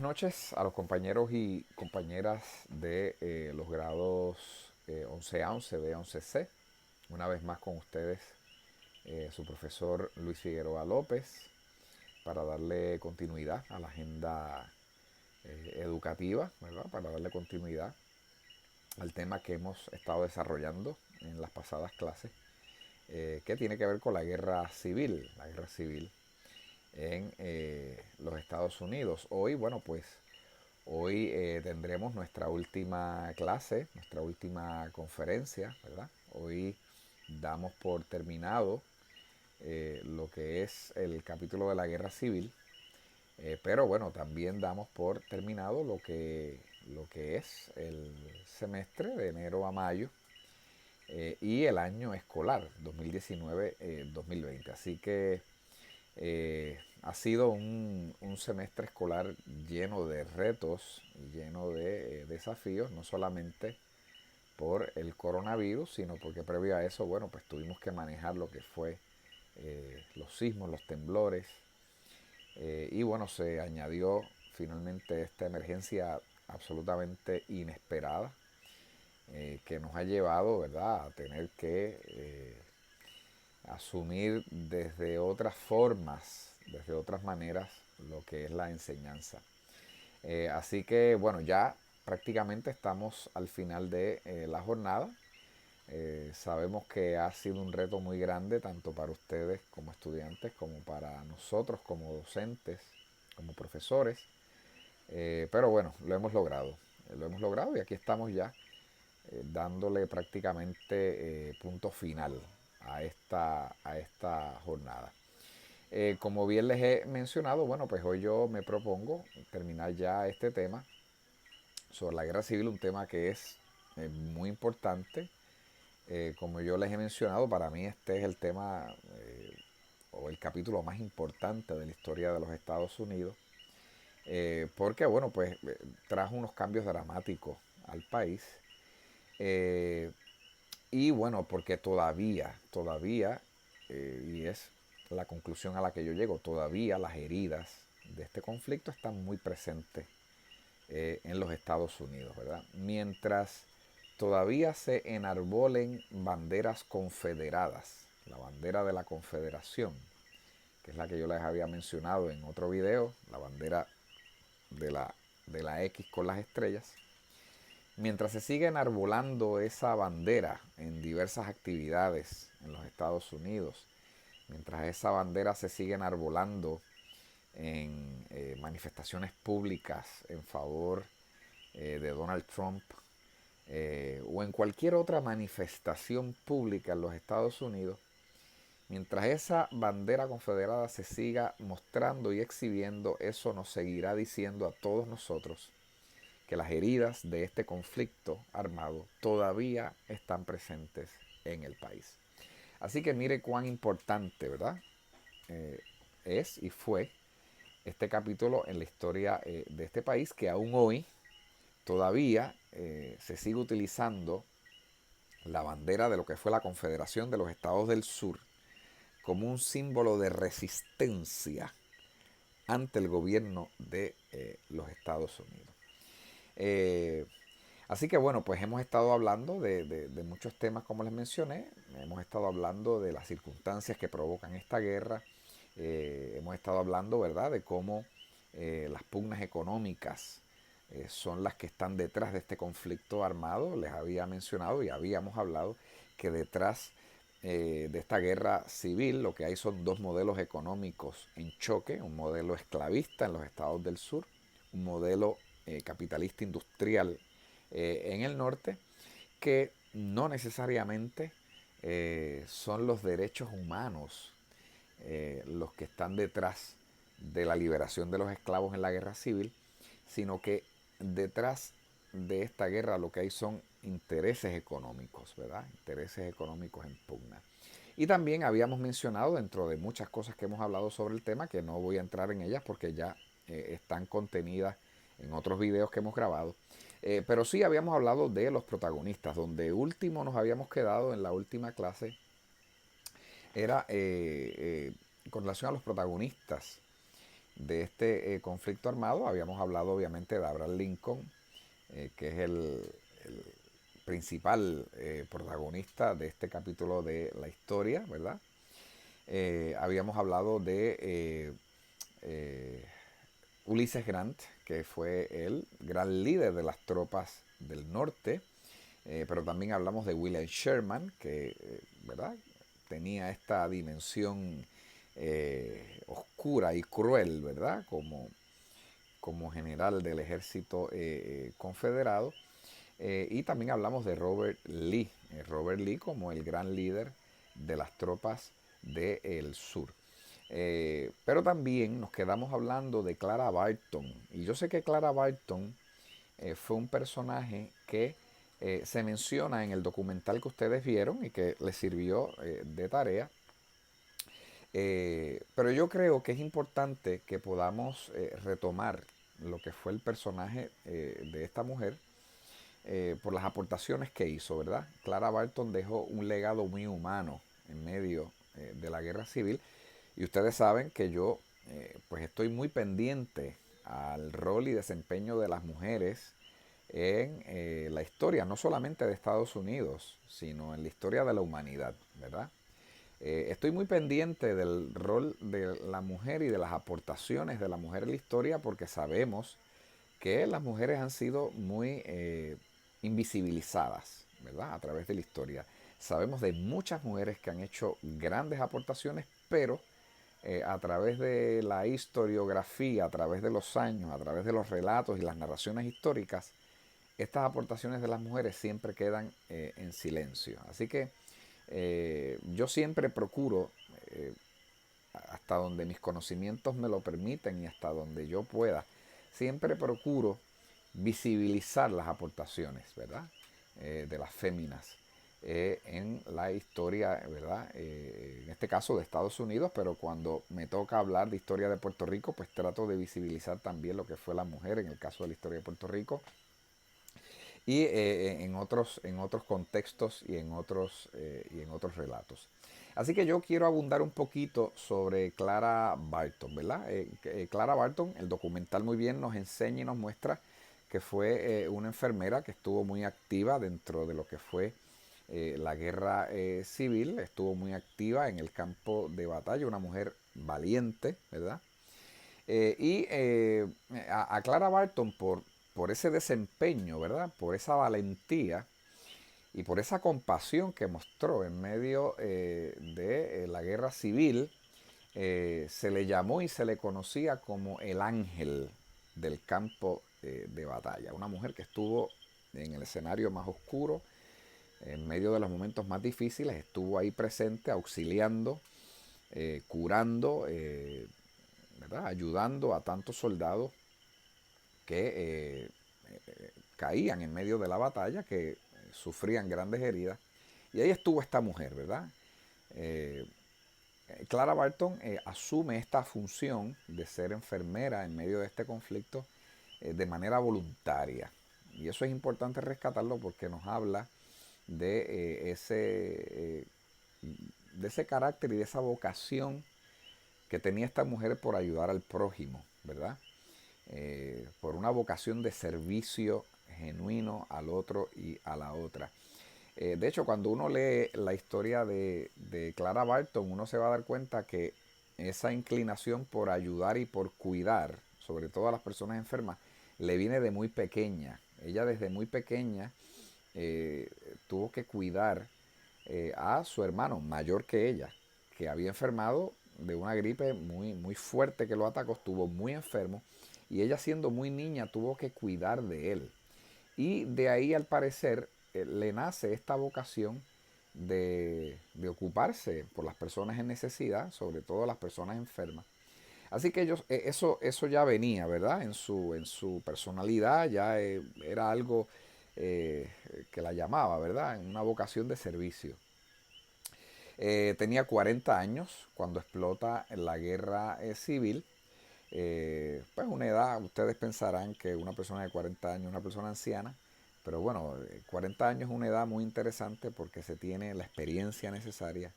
Buenas noches a los compañeros y compañeras de los grados 11A, 11B, 11C. Una vez más con ustedes su profesor Luis Figueroa López para darle continuidad a la agenda educativa, ¿verdad? Para darle continuidad al tema que hemos estado desarrollando en las pasadas clases, que tiene que ver con la guerra civil en los Estados Unidos. Hoy, bueno, pues hoy tendremos nuestra última clase, nuestra última conferencia, ¿verdad? Hoy damos por terminado lo que es el capítulo de la guerra civil, pero bueno, también damos por terminado lo que es el semestre de enero a mayo y el año escolar 2019-2020. Así que ha sido un semestre escolar lleno de retos y lleno de desafíos, no solamente por el coronavirus, sino porque previo a eso, bueno, pues tuvimos que manejar lo que fue los sismos, los temblores, y bueno, se añadió finalmente esta emergencia absolutamente inesperada, que nos ha llevado, ¿verdad?, a tener que asumir desde otras formas, desde otras maneras, lo que es la enseñanza. Así que bueno, ya prácticamente estamos al final de la jornada. Sabemos que ha sido un reto muy grande tanto para ustedes como estudiantes, como para nosotros como docentes, como profesores. Pero bueno, lo hemos logrado. Lo hemos logrado y aquí estamos ya dándole prácticamente punto final a esta jornada. Como bien les he mencionado, bueno, pues hoy yo me propongo terminar ya este tema sobre la guerra civil, un tema que es muy importante. Como yo les he mencionado, para mí este es el tema o el capítulo más importante de la historia de los Estados Unidos, porque bueno, pues trajo unos cambios dramáticos al país. eh, Y bueno, porque todavía, y es la conclusión a la que yo llego, todavía las heridas de este conflicto están muy presentes en los Estados Unidos, ¿verdad? Mientras todavía se enarbolen banderas confederadas, la bandera de la Confederación, que es la que yo les había mencionado en otro video, la bandera de la X con las estrellas. Mientras se sigue enarbolando esa bandera en diversas actividades en los Estados Unidos, mientras esa bandera se sigue enarbolando en manifestaciones públicas en favor de Donald Trump, o en cualquier otra manifestación pública en los Estados Unidos, mientras esa bandera confederada se siga mostrando y exhibiendo, eso nos seguirá diciendo a todos nosotros que las heridas de este conflicto armado todavía están presentes en el país. Así que mire cuán importante, ¿verdad? Eh, es y fue este capítulo en la historia de este país, que aún hoy todavía se sigue utilizando la bandera de lo que fue la Confederación de los Estados del Sur como un símbolo de resistencia ante el gobierno de los Estados Unidos. Eh, Así que bueno, pues hemos estado hablando de muchos temas como les mencioné, hemos estado hablando de las circunstancias que provocan esta guerra, hemos estado hablando, ¿verdad?, de cómo las pugnas económicas son las que están detrás de este conflicto armado. Les había mencionado y habíamos hablado que detrás de esta guerra civil lo que hay son dos modelos económicos en choque, un modelo esclavista en los estados del sur, un modelo capitalista industrial en el norte, que no necesariamente son los derechos humanos los que están detrás de la liberación de los esclavos en la guerra civil, sino que detrás de esta guerra lo que hay son intereses económicos, ¿verdad? Intereses económicos en pugna. Y también habíamos mencionado, dentro de muchas cosas que hemos hablado sobre el tema, que no voy a entrar en ellas porque ya están contenidas en otros videos que hemos grabado, pero sí habíamos hablado de los protagonistas, donde último nos habíamos quedado en la última clase era con relación a los protagonistas de este conflicto armado. Habíamos hablado obviamente de Abraham Lincoln, que es el principal protagonista de este capítulo de la historia, ¿verdad? Habíamos hablado de eh, Ulysses Grant, que fue el gran líder de las tropas del norte, pero también hablamos de William Sherman, que ¿verdad? Tenía esta dimensión oscura y cruel, ¿verdad? Como general del ejército confederado. Y también hablamos de Robert Lee como el gran líder de las tropas del sur. Pero también nos quedamos hablando de Clara Barton. Y yo sé que Clara Barton fue un personaje que se menciona en el documental que ustedes vieron y que les sirvió de tarea. Pero yo creo que es importante que podamos retomar lo que fue el personaje de esta mujer por las aportaciones que hizo, ¿verdad? Clara Barton dejó un legado muy humano en medio de la guerra civil y ustedes saben que yo pues estoy muy pendiente al rol y desempeño de las mujeres en la historia, no solamente de Estados Unidos, sino en la historia de la humanidad, ¿verdad? Estoy muy pendiente del rol de la mujer y de las aportaciones de la mujer en la historia porque sabemos que las mujeres han sido muy invisibilizadas, ¿verdad? A través de la historia. Sabemos de muchas mujeres que han hecho grandes aportaciones, pero a través de la historiografía, a través de los años, a través de los relatos y las narraciones históricas, estas aportaciones de las mujeres siempre quedan en silencio. Así que yo siempre procuro, eh, hasta donde mis conocimientos me lo permiten y hasta donde yo pueda, siempre procuro visibilizar las aportaciones, ¿verdad? De las féminas en la historia, ¿verdad? En este caso de Estados Unidos, pero cuando me toca hablar de historia de Puerto Rico, pues trato de visibilizar también lo que fue la mujer en el caso de la historia de Puerto Rico y en otros contextos y en otros relatos. Así que yo quiero abundar un poquito sobre Clara Barton, ¿verdad? Clara Barton, el documental muy bien nos enseña y nos muestra que fue una enfermera que estuvo muy activa dentro de lo que fue la guerra civil, estuvo muy activa en el campo de batalla, una mujer valiente, ¿verdad? A Clara Barton por ese desempeño, ¿verdad? Por esa valentía y por esa compasión que mostró en medio de la guerra civil, se le llamó y se le conocía como el ángel del campo de batalla. Una mujer que estuvo en el escenario más oscuro, en medio de los momentos más difíciles, estuvo ahí presente, auxiliando, curando, ¿verdad? Ayudando a tantos soldados que caían en medio de la batalla, que sufrían grandes heridas. Y ahí estuvo esta mujer, ¿verdad? Eh, Clara Barton asume esta función de ser enfermera en medio de este conflicto de manera voluntaria. Y eso es importante rescatarlo porque nos habla de, de ese carácter y de esa vocación que tenía esta mujer por ayudar al prójimo, ¿verdad? Por una vocación de servicio genuino al otro y a la otra. De hecho, cuando uno lee la historia de Clara Barton, uno se va a dar cuenta que esa inclinación por ayudar y por cuidar, sobre todo a las personas enfermas, le viene de muy pequeña. Ella desde muy pequeña eh, tuvo que cuidar a su hermano mayor que ella, que había enfermado de una gripe muy, muy fuerte que lo atacó, estuvo muy enfermo y ella siendo muy niña tuvo que cuidar de él. Y de ahí al parecer le nace esta vocación de ocuparse por las personas en necesidad, sobre todo las personas enfermas. Así que ellos, eso ya venía, ¿verdad? En su personalidad ya era algo que la llamaba, ¿verdad? Una vocación de servicio. Tenía 40 años cuando explota la guerra civil. Pues una edad, ustedes pensarán que una persona de 40 años es una persona anciana, pero bueno, 40 años es una edad muy interesante porque se tiene la experiencia necesaria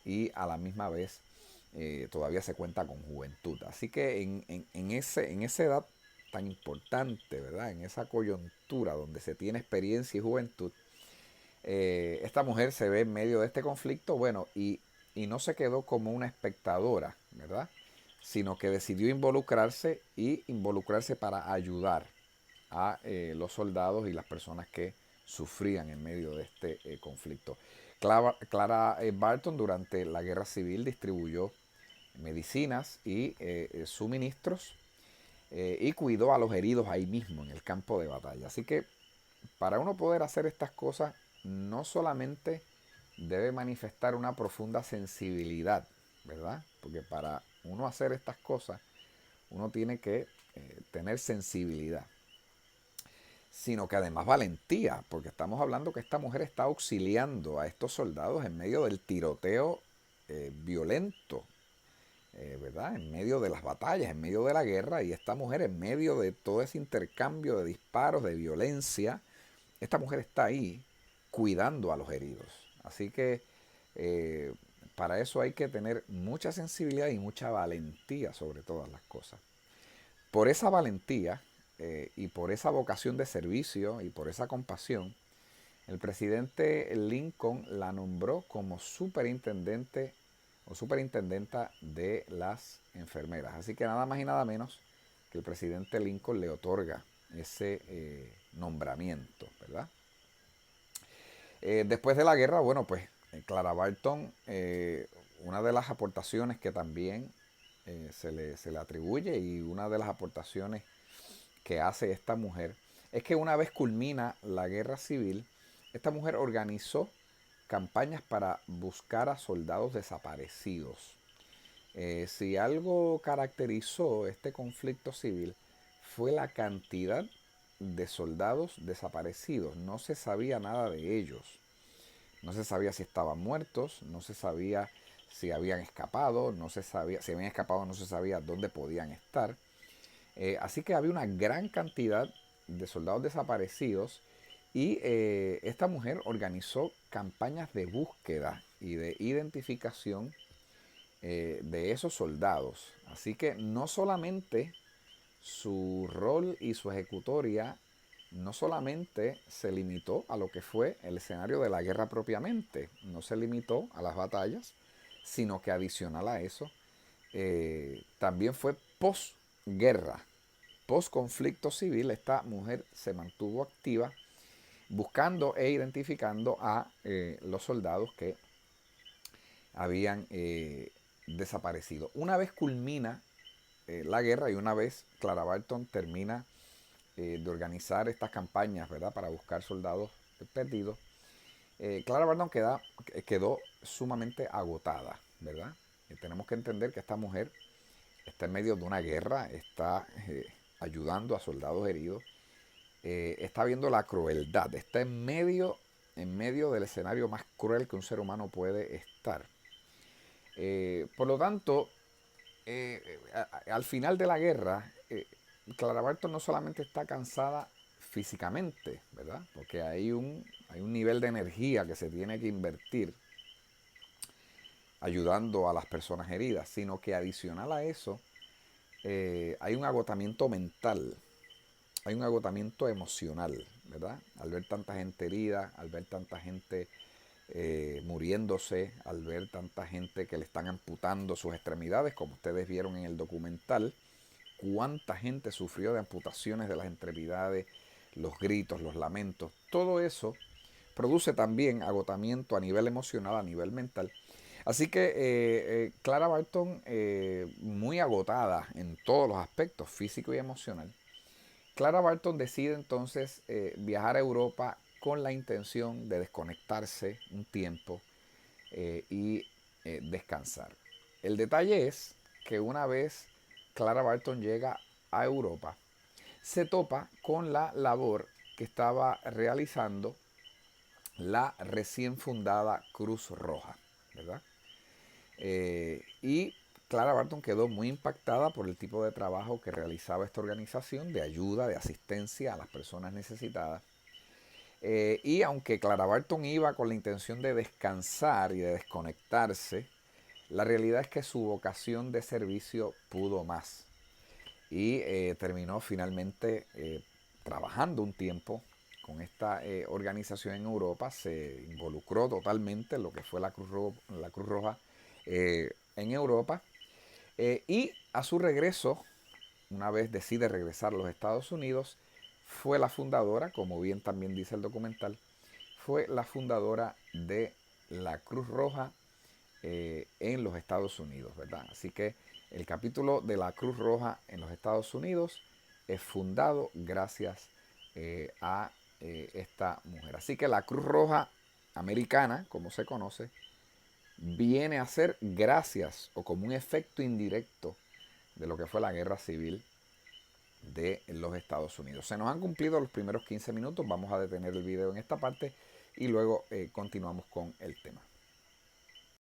y a la misma vez todavía se cuenta con juventud. Así que en esa edad tan importante, ¿verdad? En esa coyuntura donde se tiene experiencia y juventud, esta mujer se ve en medio de este conflicto, bueno, y no se quedó como una espectadora, ¿verdad? Sino que decidió involucrarse para ayudar a los soldados y las personas que sufrían en medio de este conflicto. Clara Barton durante la guerra civil distribuyó medicinas y suministros y cuidó a los heridos ahí mismo en el campo de batalla. Así que para uno poder hacer estas cosas, no solamente debe manifestar una profunda sensibilidad, ¿verdad? Porque para uno hacer estas cosas, uno tiene que tener sensibilidad, sino que además valentía, porque estamos hablando que esta mujer está auxiliando a estos soldados en medio del tiroteo violento, ¿verdad? En medio de las batallas, en medio de la guerra, y esta mujer en medio de todo ese intercambio de disparos, de violencia, esta mujer está ahí cuidando a los heridos. Así que eh, para eso hay que tener mucha sensibilidad y mucha valentía sobre todas las cosas. Por esa valentía y por esa vocación de servicio y por esa compasión, el presidente Lincoln la nombró como superintendente o superintendenta de las enfermeras. Así que nada más y nada menos que el presidente Lincoln le otorga ese nombramiento, ¿verdad? Después de la guerra, bueno, pues Clara Barton, una de las aportaciones que también se le atribuye y una de las aportaciones que hace esta mujer es que una vez culmina la guerra civil, esta mujer organizó campañas para buscar a soldados desaparecidos. Si algo caracterizó este conflicto civil fue la cantidad de soldados desaparecidos. No se sabía nada de ellos. No se sabía si estaban muertos, no se sabía si habían escapado, no se sabía si habían escapado, no se sabía dónde podían estar. Así que había una gran cantidad de soldados desaparecidos y esta mujer organizó campañas de búsqueda y de identificación de esos soldados. Así que no solamente su rol y su ejecutoria no solamente se limitó a lo que fue el escenario de la guerra propiamente, no se limitó a las batallas, sino que adicional a eso, también fue posguerra, post conflicto civil, esta mujer se mantuvo activa buscando e identificando a los soldados que habían desaparecido. Una vez culmina la guerra y una vez Clara Barton termina de organizar estas campañas, ¿verdad? Para buscar soldados perdidos, Clara Barton quedó sumamente agotada, ¿verdad? Tenemos que entender que esta mujer está en medio de una guerra, está ayudando a soldados heridos, está viendo la crueldad, está en medio del escenario más cruel que un ser humano puede estar. Por lo tanto, al final de la guerra, Clara Barton no solamente está cansada físicamente, ¿verdad? Porque hay un nivel de energía que se tiene que invertir ayudando a las personas heridas, sino que adicional a eso, hay un agotamiento mental, hay un agotamiento emocional, ¿verdad? Al ver tanta gente herida, al ver tanta gente muriéndose, al ver tanta gente que le están amputando sus extremidades, como ustedes vieron en el documental, cuánta gente sufrió de amputaciones de las extremidades, los gritos, los lamentos, todo eso produce también agotamiento a nivel emocional, a nivel mental. Así que Clara Barton, muy agotada en todos los aspectos, físico y emocional, Clara Barton decide entonces viajar a Europa con la intención de desconectarse un tiempo y descansar. El detalle es que una vez Clara Barton llega a Europa, se topa con la labor que estaba realizando la recién fundada Cruz Roja, ¿verdad? Y Clara Barton quedó muy impactada por el tipo de trabajo que realizaba esta organización de ayuda, de asistencia a las personas necesitadas. Y aunque Clara Barton iba con la intención de descansar y de desconectarse, La realidad es que su vocación de servicio pudo más y terminó finalmente trabajando un tiempo con esta organización en Europa, se involucró totalmente en lo que fue la Cruz Roja en Europa y a su regreso, una vez decide regresar a los Estados Unidos, fue la fundadora, como bien también dice el documental, fue la fundadora de la Cruz Roja en los Estados Unidos, ¿verdad? Así que el capítulo de la Cruz Roja en los Estados Unidos es fundado gracias a esta mujer. Así que la Cruz Roja americana, como se conoce, viene a ser gracias o como un efecto indirecto de lo que fue la guerra civil de los Estados Unidos. Se nos han cumplido los primeros 15 minutos, vamos a detener el video en esta parte y luego continuamos con el tema.